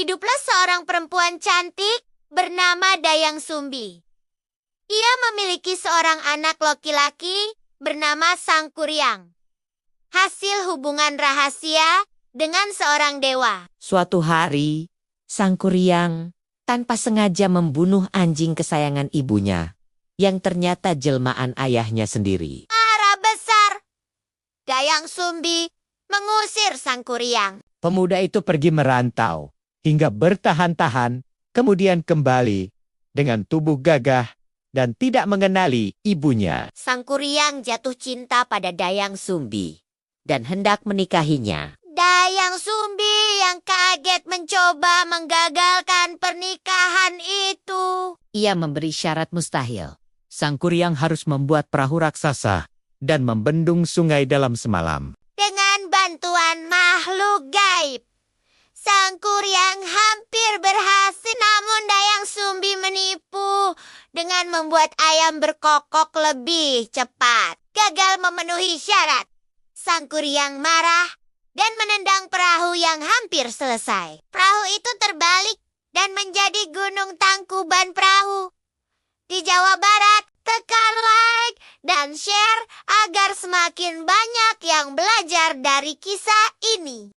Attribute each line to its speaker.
Speaker 1: hiduplah seorang perempuan cantik bernama Dayang Sumbi. Ia memiliki seorang anak laki-laki bernama Sangkuriang. Hasil hubungan rahasia dengan seorang dewa.
Speaker 2: Suatu hari, Sangkuriang tanpa sengaja membunuh anjing kesayangan ibunya, yang ternyata jelmaan ayahnya sendiri.
Speaker 1: Marah besar. Dayang Sumbi mengusir Sangkuriang.
Speaker 3: Pemuda itu pergi merantau, hingga bertahan-tahan, kemudian kembali dengan tubuh gagah dan tidak mengenali ibunya.
Speaker 2: Sangkuriang jatuh cinta pada Dayang Sumbi dan hendak menikahinya.
Speaker 1: Dayang Sumbi yang kaget mencoba menggagalkan pernikahan itu.
Speaker 2: Ia memberi syarat mustahil.
Speaker 3: Sangkuriang harus membuat perahu raksasa dan membendung sungai dalam semalam.
Speaker 1: Dengan bantuan makhluk gaib, Sangkuriang hampir berhasil, namun Dayang Sumbi menipu dengan membuat ayam berkokok lebih cepat. Gagal memenuhi syarat. Sangkuriang marah dan menendang perahu yang hampir selesai. Perahu itu terbalik dan menjadi gunung tangkuban perahu. Di Jawa Barat, tekan like dan share agar semakin banyak yang belajar dari kisah ini.